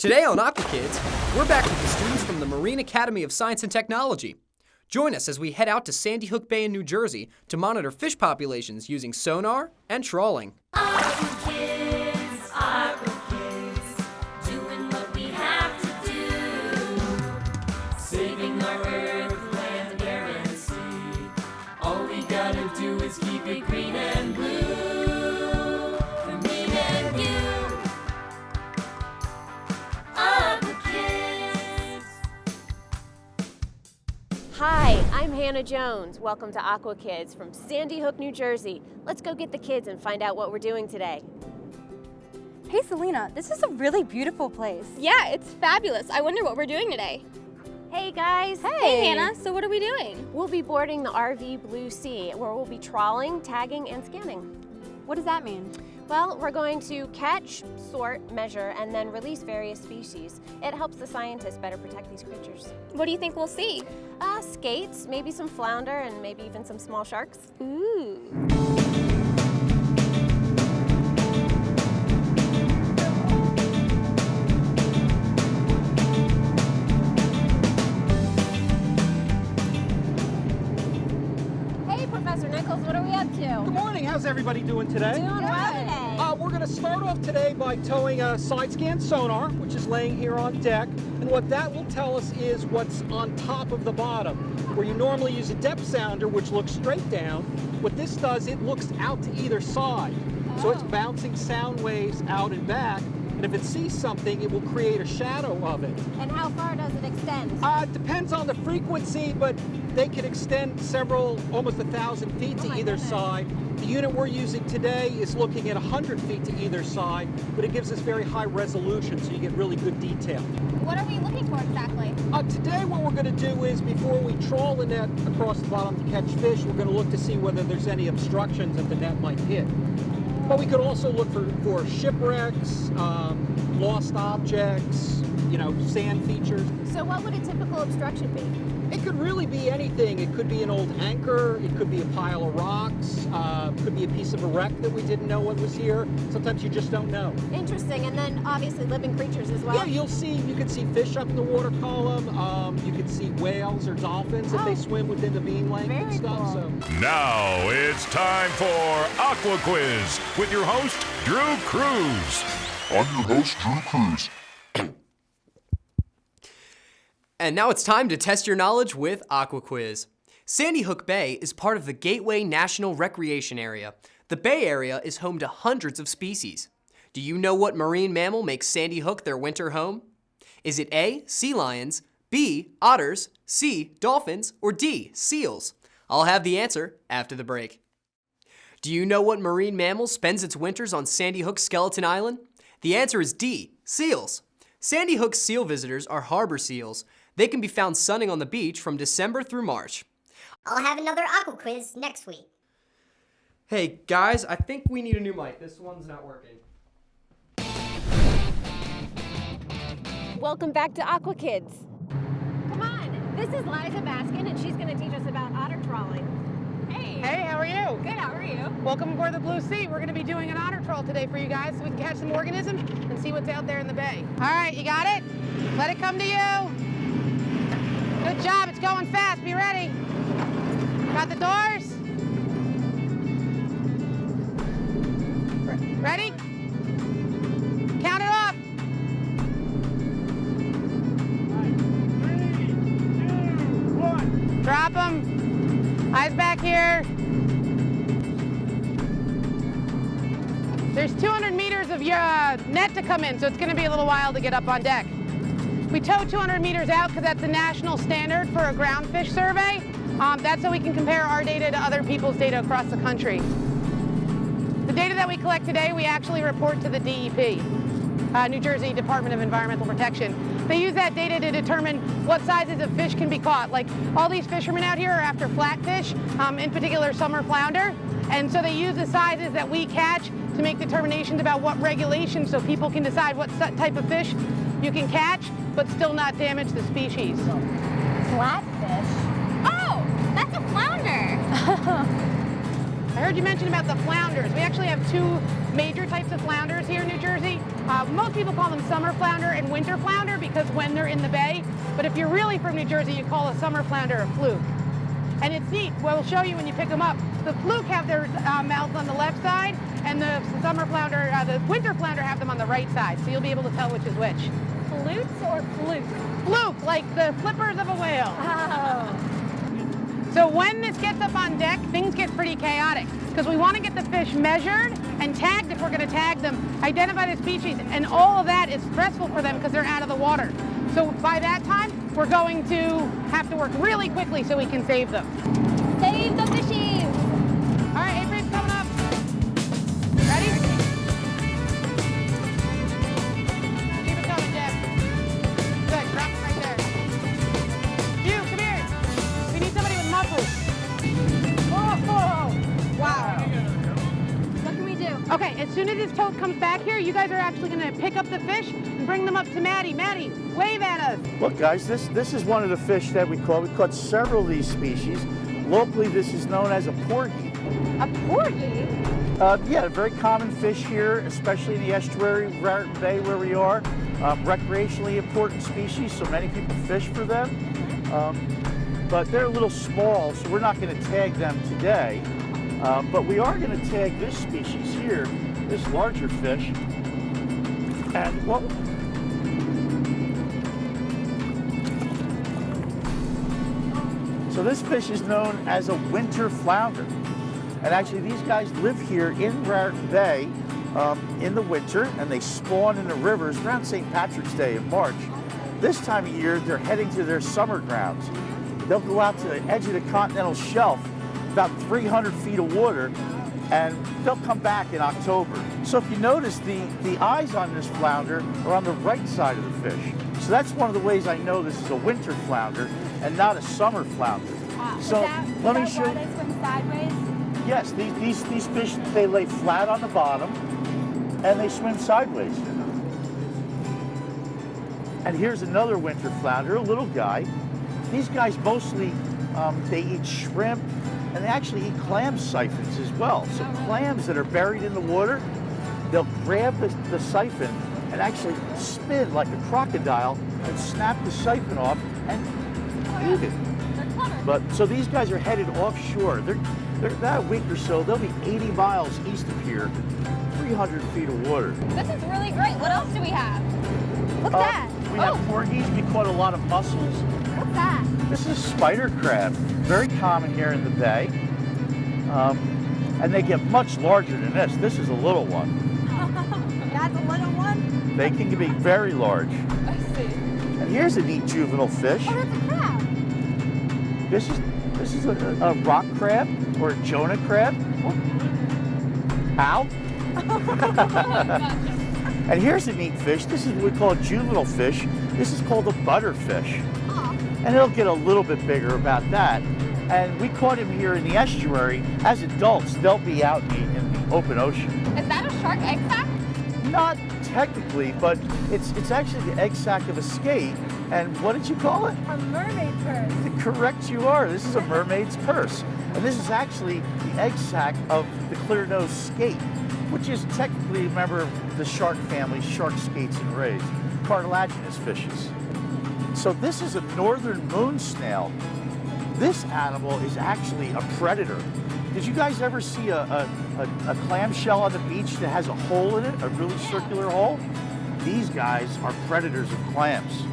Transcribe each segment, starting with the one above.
Today on Aqua Kids, we're back with the students from the Marine Academy of Science and Technology. Join us as we head out to Sandy Hook Bay in New Jersey to monitor fish populations using sonar and trawling. Aqua Kids, doing what we have to do. Saving our earth, land, air, and sea. All we gotta do is keep it green and blue. For me and you. Aqua Kids. Hi, I'm Hannah Jones. Welcome to Aqua Kids from Sandy Hook, New Jersey. Let's go get the kids and find out what we're doing today. Hey Selena, this is a really beautiful place. Yeah, it's fabulous. I wonder what we're doing today. Hey guys. Hey Hannah, so what are we doing? We'll be boarding the RV Blue Sea, where we'll be trawling, tagging, and scanning. What does that mean? Well, we're going to catch, sort, measure, and then release various species. It helps the scientists better protect these creatures. What do you think we'll see? Skates, maybe some flounder, and maybe even some small sharks. Ooh. Hey, Professor Nichols, what are we up to? Good morning. How's everybody doing today? Doing well today. We're going to start off today by towing a side scan sonar, which is laying here on deck. And what that will tell us is what's on top of the bottom. Where you normally use a depth sounder, which looks straight down, what this does, it looks out to either side. So it's bouncing sound waves out and back. And if it sees something, it will create a shadow of it. And how far does it extend? It depends on the frequency, but they can extend almost 1,000 feet to either side. The unit we're using today is looking at 100 feet to either side, but it gives us very high resolution, so you get really good detail. What are we looking for exactly? Today what we're going to do is, before we trawl the net across the bottom to catch fish, we're going to look to see whether there's any obstructions that the net might hit. But we could also look for shipwrecks, lost objects, sand features. So what would a typical obstruction be? It could really be anything. It could be an old anchor, it could be a pile of rocks, it could be a piece of a wreck that we didn't know what was here. Sometimes you just don't know. Interesting, and then obviously living creatures as well. Yeah, you can see fish up in the water column, you can see whales or dolphins if they swim within the beam length and stuff. Cool. So. Now it's time for Aqua Quiz with your host, Drew Cruz. I'm your host, Drew Cruz. And now it's time to test your knowledge with Aqua Quiz. Sandy Hook Bay is part of the Gateway National Recreation Area. The Bay Area is home to hundreds of species. Do you know what marine mammal makes Sandy Hook their winter home? Is it A, sea lions, B, otters, C, dolphins, or D, seals? I'll have the answer after the break. Do you know what marine mammal spends its winters on Sandy Hook Skeleton Island? The answer is D, seals. Sandy Hook seal visitors are harbor seals. They can be found sunning on the beach from December through March. I'll have another Aqua Quiz next week. Hey guys, I think we need a new mic. This one's not working. Welcome back to Aqua Kids. Come on, this is Liza Baskin, and she's going to teach us about otter trawling. Hey, how are you? Good, how are you? Welcome aboard the Blue Sea. We're going to be doing an otter trawl today for you guys so we can catch some organisms and see what's out there in the bay. All right, you got it? Let it come to you. Good job, it's going fast. Be ready. Got the doors? Ready? Count it off. 3, 2, 1. Drop them. Eyes back here. There's 200 meters of your net to come in, so it's going to be a little while to get up on deck. We tow 200 meters out because that's the national standard for a ground fish survey. That's so we can compare our data to other people's data across the country. The data that we collect today, we actually report to the DEP, New Jersey Department of Environmental Protection. They use that data to determine what sizes of fish can be caught. Like all these fishermen out here are after flatfish, in particular summer flounder. And so they use the sizes that we catch to make determinations about what regulations so people can decide what type of fish you can catch, but still not damage the species. Flatfish? Oh, that's a flounder. I heard you mention about the flounders. We actually have two major types of flounders here in New Jersey. Most people call them summer flounder and winter flounder because when they're in the bay. But if you're really from New Jersey, you call a summer flounder a fluke. And it's neat. We'll show you when you pick them up. The fluke have their mouths on the left side, and the summer flounder, the winter flounder have them on the right side. So you'll be able to tell which is which. Flutes or fluke? Fluke, like the flippers of a whale. Oh. So when this gets up on deck, things get pretty chaotic because we want to get the fish measured and tagged if we're going to tag them, identify the species, and all of that is stressful for them because they're out of the water. So by that time, we're going to have to work really quickly so we can save them. Save the fishies! All right, April's coming up. Ready? Keep it coming, Deb. Good, drop it right there. You, come here. We need somebody with muscles. Oh, wow. What can we do? Okay, as soon as his tote comes back here, you guys are actually gonna pick up the fish and bring them up to Maddie. Maddie, wave at us. Look, guys, this is one of the fish that we caught. We caught several of these species. Locally, this is known as a porgy. A porgy? Yeah, a very common fish here, especially in the estuary, Raritan Bay, where we are. Recreationally important species, so many people fish for them. But they're a little small, so we're not going to tag them today. But we are going to tag this species here, this larger fish. And what? So this fish is known as a winter flounder. And actually these guys live here in Raritan Bay in the winter, and they spawn in the rivers around St. Patrick's Day in March. This time of year, they're heading to their summer grounds. They'll go out to the edge of the continental shelf, about 300 feet of water, and they'll come back in October. So if you notice, the eyes on this flounder are on the right side of the fish. So that's one of the ways I know this is a winter flounder and not a summer flounder. Wow. So let me show you. They swim sideways? Yes, these fish, they lay flat on the bottom and they swim sideways. And here's another winter flounder, a little guy. These guys mostly, they eat shrimp, and they actually eat clam siphons as well. So clams that are buried in the water, they'll grab the siphon and actually spin like a crocodile and snap the siphon off and eat it. But so these guys are headed offshore. They're about a week or so. They'll be 80 miles east of here, 300 feet of water. This is really great. What else do we have? What's that? We have porgies. We caught a lot of mussels. What's that? This is spider crab, very common here in the bay. And they get much larger than this. This is a little one. That's a little one? They can be very large. I see. And here's a neat juvenile fish. Oh, that's a crab. This is a rock crab or a Jonah crab. Ow. And here's a neat fish. This is what we call a juvenile fish. This is called a butterfish. And it'll get a little bit bigger about that. And we caught him here in the estuary. As adults, they'll be out in the open ocean. Is that a shark egg sac? Not technically, but it's actually the egg sac of a skate. And what did you call it? A mermaid purse. Correct you are. This is a mermaid's purse. And this is actually the egg sac of the clear-nosed skate, which is technically a member of the shark family, shark skates and rays, cartilaginous fishes. So this is a northern moon snail. This animal is actually a predator. Did you guys ever see a clamshell on the beach that has a hole in it, a really circular hole? These guys are predators of clams.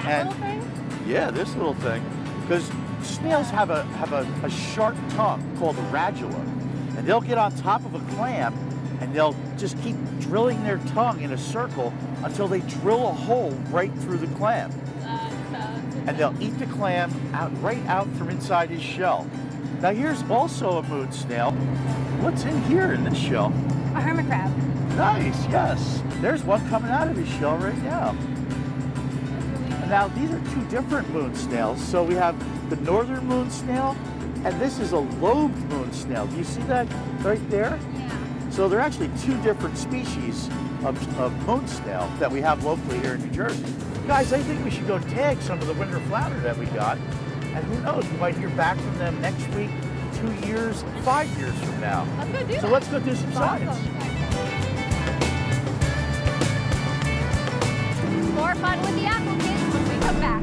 That little thing? Yeah, this little thing. Because snails have a sharp tongue called a radula. And they'll get on top of a clam and they'll just keep drilling their tongue in a circle until they drill a hole right through the clam. And they'll eat the clam right out from inside his shell. Now here's also a moon snail. What's in here in this shell? A hermit crab. Nice, yes. There's one coming out of his shell right now. Now these are two different moon snails. So we have the northern moon snail, and this is a lobed moon snail. Do you see that right there? Yeah. So they're actually two different species of moon snail that we have locally here in New Jersey. Guys, I think we should go tag some of the winter flounder that we got. And who knows, we might hear back from them next week, 2 years, 5 years from now. Let's go do that. So let's go do some science. Awesome. fun with the Aqua Kids when we come back.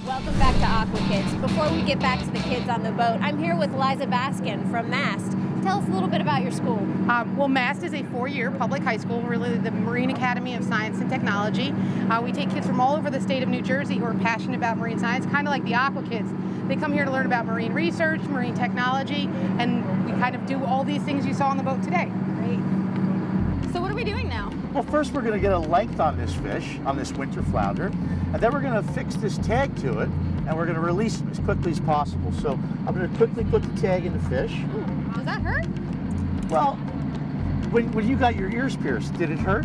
Welcome back to Aqua Kids. Before we get back to the kids on the boat, I'm here with Liza Baskin from MAST. Tell us a little bit about your school. Well, MAST is a 4-year public high school, really the Marine Academy of Science and Technology. We take kids from all over the state of New Jersey who are passionate about marine science, kind of like the Aqua Kids. They come here to learn about marine research, marine technology, and we kind of do all these things you saw on the boat today. Great. So what are we doing now? Well, first we're going to get a length on this fish, on this winter flounder, and then we're going to fix this tag to it, and we're going to release him as quickly as possible. So I'm going to quickly put the tag in the fish. Ooh, does that hurt? Well, when you got your ears pierced, did it hurt?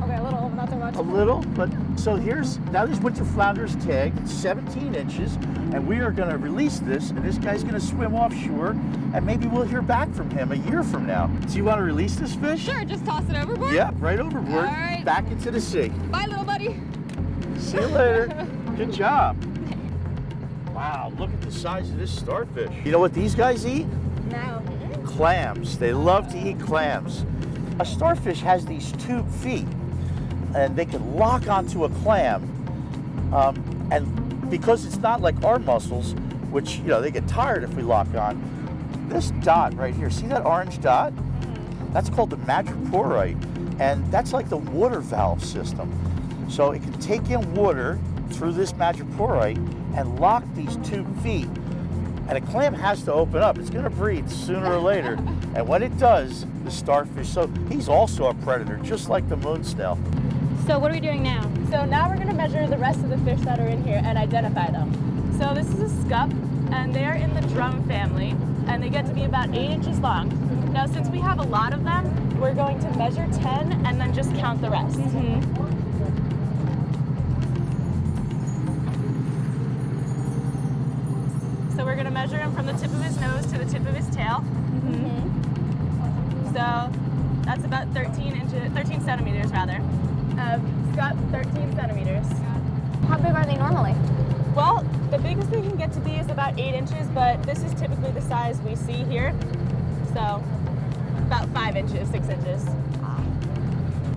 Okay, a little, not so much. A little, but so now this winter flounder is tagged. It's 17 inches, and we are going to release this, and this guy's going to swim offshore, and maybe we'll hear back from him a year from now. Do you want to release this fish? Sure, just toss it overboard? Yeah, right overboard. All right. Back into the sea. Bye, little buddy. See you later. Good job. Wow, look at the size of this starfish. You know what these guys eat? No. Clams. They love to eat clams. A starfish has these tube feet, and they can lock onto a clam. And because it's not like our mussels, which, they get tired if we lock on, this dot right here, see that orange dot? That's called the madreporite, and that's like the water valve system. So it can take in water through this madreporite and lock these tube feet. And a clam has to open up. It's going to breathe sooner or later. And when it does, the starfish, so he's also a predator, just like the moon snail. So what are we doing now? So now we're going to measure the rest of the fish that are in here and identify them. So this is a scup, and they are in the drum family, and they get to be about 8 inches long. Now, since we have a lot of them, we're going to measure 10 and then just count the rest. So we're going to measure him from the tip of his nose to the tip of his tail. So that's about 13 centimeters rather. Scup, 13 centimeters. How big are they normally? Well, the biggest they can get to be is about 8 inches, but this is typically the size we see here. So about 5 inches, 6 inches.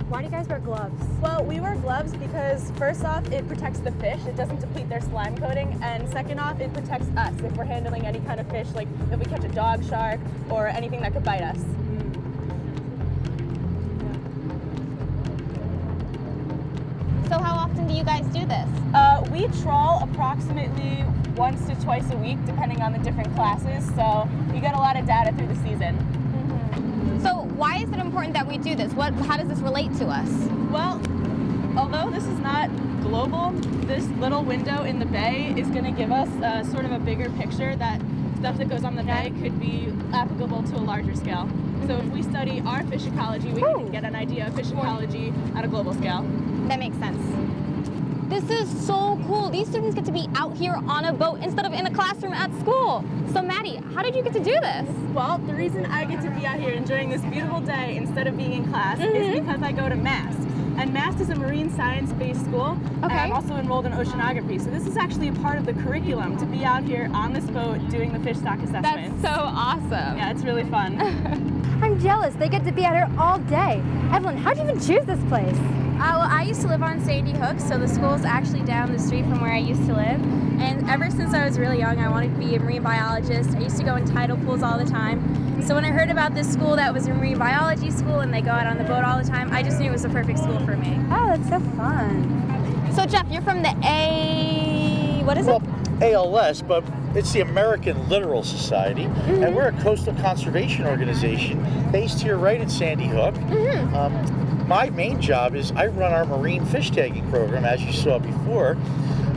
Why do you guys wear gloves? Well, we wear gloves because first off, it protects the fish. It doesn't deplete their slime coating. And second off, it protects us if we're handling any kind of fish, like if we catch a dog shark or anything that could bite us. So how often do you guys do this? We trawl approximately once to twice a week, depending on the different classes. So you get a lot of data through the season. So why is it important that we do this? How does this relate to us? Well, although this is not global, this little window in the bay is going to give us sort of a bigger picture that stuff that goes on the bay could be applicable to a larger scale. So if we study our fish ecology, we can get an idea of fish ecology at a global scale. That makes sense. This is so cool. These students get to be out here on a boat instead of in a classroom at school. So Maddie, how did you get to do this? Well, the reason I get to be out here enjoying this beautiful day instead of being in class is because I go to MAST. And MAST is a marine science-based school, and I'm also enrolled in oceanography. So this is actually a part of the curriculum, to be out here on this boat doing the fish stock assessments. That's so awesome. Yeah, it's really fun. I'm jealous. They get to be out here all day. Evelyn, how'd you even choose this place? Well, I used to live on Sandy Hook, so the school is actually down the street from where I used to live. And ever since I was really young, I wanted to be a marine biologist. I used to go in tidal pools all the time. So when I heard about this school that was a marine biology school and they go out on the boat all the time, I just knew it was the perfect school for me. Oh, that's so fun. So Jeff, you're from the what is it? ALS, but it's the American Littoral Society, and we're a coastal conservation organization based here right in Sandy Hook. My main job is I run our marine fish tagging program, as you saw before,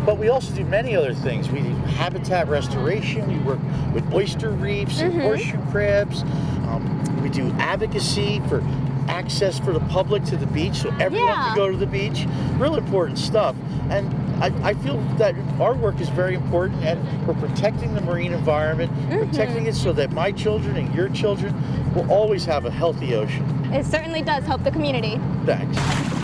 but we also do many other things. We do habitat restoration, we work with oyster reefs and horseshoe crabs, we do advocacy for access for the public to the beach, so everyone can go to the beach. Real important stuff. And I feel that our work is very important, and we're protecting the marine environment, protecting it so that my children and your children will always have a healthy ocean. It certainly does help the community. Thanks.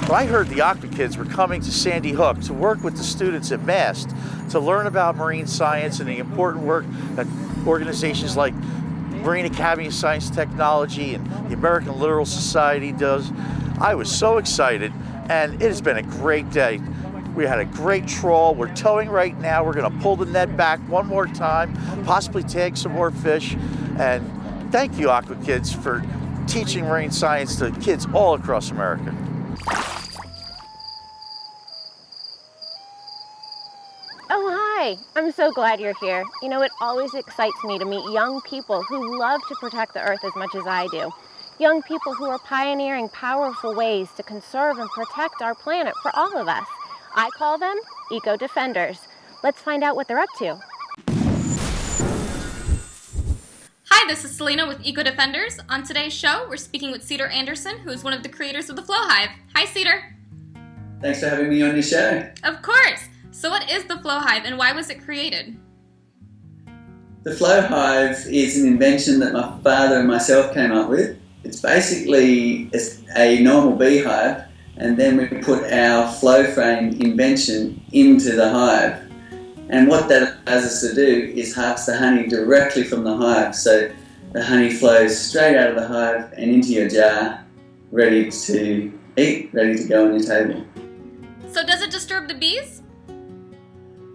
Well, I heard the Aqua Kids were coming to Sandy Hook to work with the students at MAST to learn about marine science and the important work that organizations like Marine Academy of Science and Technology and the American Littoral Society does. I was so excited, and it has been a great day. We had a great trawl. We're towing right now. We're going to pull the net back one more time, possibly tag some more fish. And thank you, Aqua Kids, for teaching marine science to kids all across America. Oh, hi. I'm so glad you're here. You know, it always excites me to meet young people who love to protect the earth as much as I do. Young people who are pioneering powerful ways to conserve and protect our planet for all of us. I call them eco-defenders. Let's find out what they're up to. Hi, this is Selena with Eco Defenders. On today's show, we're speaking with Cedar Anderson, who is one of the creators of the Flow Hive. Hi, Cedar. Thanks for having me on your show. Of course. So what is the Flow Hive and why was it created? The Flow Hive is an invention that my father and myself came up with. It's basically a normal beehive, and then we put our flow frame invention into the hive. And what that allows us to do is harvest the honey directly from the hive, so the honey flows straight out of the hive and into your jar, ready to eat, ready to go on your table. So does it disturb the bees?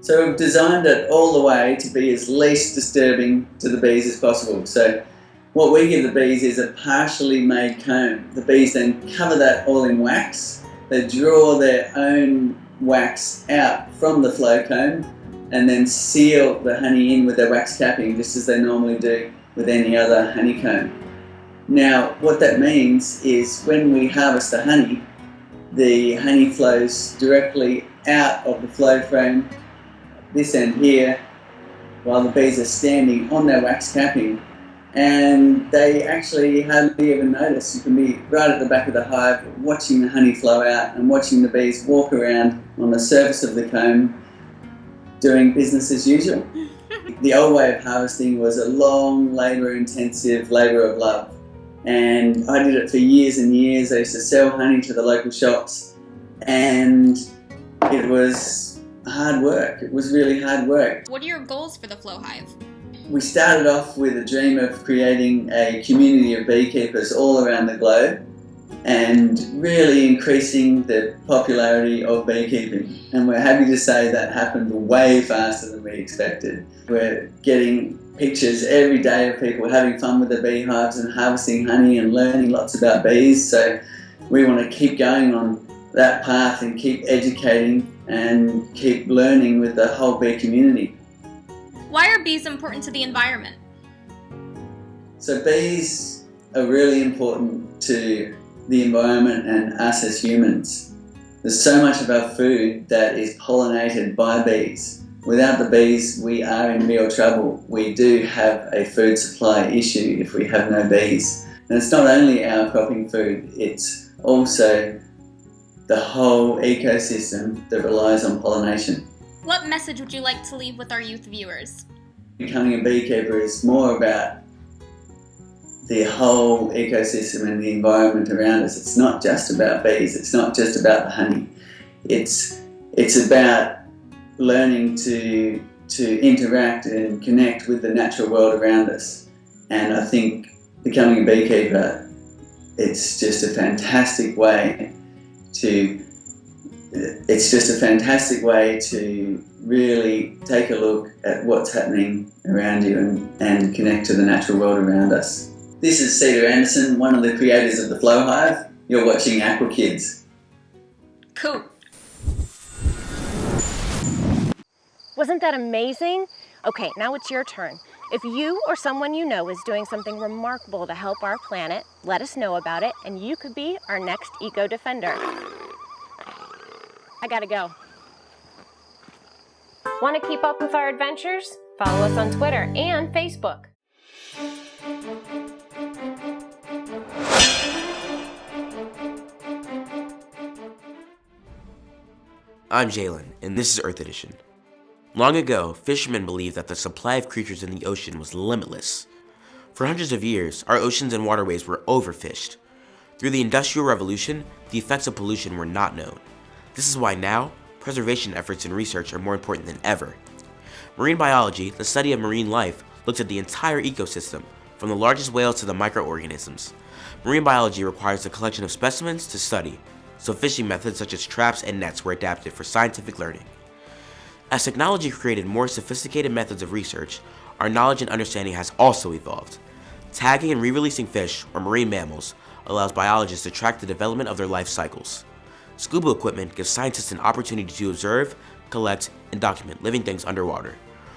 So we've designed it all the way to be as least disturbing to the bees as possible. So what we give the bees is a partially made comb. The bees then cover that all in wax. They draw their own wax out from the flow comb and then seal the honey in with their wax capping, just as they normally do with any other honeycomb. Now, what that means is when we harvest the honey flows directly out of the flow frame, this end here, while the bees are standing on their wax capping, and they actually hardly even notice. You can be right at the back of the hive watching the honey flow out and watching the bees walk around on the surface of the comb doing business as usual. The old way of harvesting was a long, labour-intensive labour of love, and I did it for years and years. I used to sell honey to the local shops, and it was hard work. It was really hard work. What are your goals for the Flow Hive? We started off with a dream of creating a community of beekeepers all around the globe and really increasing the popularity of beekeeping. And we're happy to say that happened way faster than we expected. We're getting pictures every day of people having fun with the beehives and harvesting honey and learning lots about bees. So we want to keep going on that path and keep educating and keep learning with the whole bee community. Why are bees important to the environment? So bees are really important to the environment and us as humans. There's so much of our food that is pollinated by bees. Without the bees, we are in real trouble. We do have a food supply issue if we have no bees. And it's not only our cropping food, it's also the whole ecosystem that relies on pollination. What message would you like to leave with our youth viewers? Becoming a beekeeper is more about the whole ecosystem and the environment around us. It's not just about bees, it's not just about the honey. It's about learning to interact and connect with the natural world around us. And I think becoming a beekeeper, it's just a fantastic way to really take a look at what's happening around you and connect to the natural world around us. This is Cedar Anderson, one of the creators of the Flow Hive. You're watching Aqua Kids. Cool. Wasn't that amazing? Okay, now it's your turn. If you or someone you know is doing something remarkable to help our planet, let us know about it, and you could be our next eco-defender. I gotta go. Want to keep up with our adventures? Follow us on Twitter and Facebook. I'm Jalen, and this is Earth Edition. Long ago, fishermen believed that the supply of creatures in the ocean was limitless. For hundreds of years, our oceans and waterways were overfished. Through the Industrial Revolution, the effects of pollution were not known. This is why now, preservation efforts and research are more important than ever. Marine biology, the study of marine life, looks at the entire ecosystem, from the largest whales to the microorganisms. Marine biology requires the collection of specimens to study, so fishing methods such as traps and nets were adapted for scientific learning. As technology created more sophisticated methods of research, our knowledge and understanding has also evolved. Tagging and re-releasing fish, or marine mammals, allows biologists to track the development of their life cycles. Scuba equipment gives scientists an opportunity to observe, collect, and document living things underwater.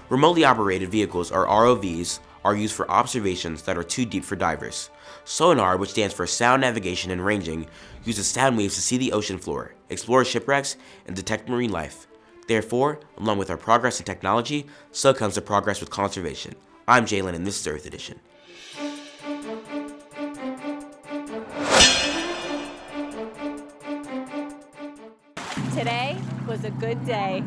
Remotely operated vehicles, or ROVs, are used for observations that are too deep for divers. Sonar, which stands for Sound Navigation and Ranging, uses sound waves to see the ocean floor, explore shipwrecks, and detect marine life. Therefore, along with our progress in technology, so comes the progress with conservation. I'm Jalen, and this is Earth Edition. Today was a good day.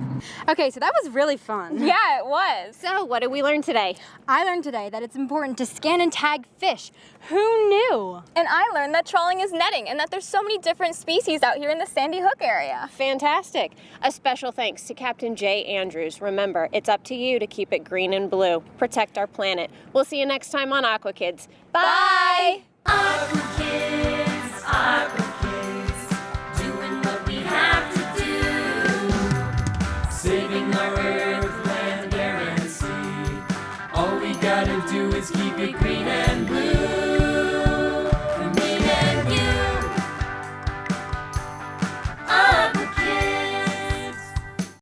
Okay, so that was really fun. Yeah, it was. So, what did we learn today? I learned today that it's important to scan and tag fish. Who knew? And I learned that trawling is netting and that there's so many different species out here in the Sandy Hook area. Fantastic. A special thanks to Captain Jay Andrews. Remember, it's up to you to keep it green and blue. Protect our planet. We'll see you next time on Aqua Kids. Bye! Aqua Kids, Aqua Kids, doing what we have to do. Saving our earth, land, air, and sea. All we gotta do is keep it green and blue.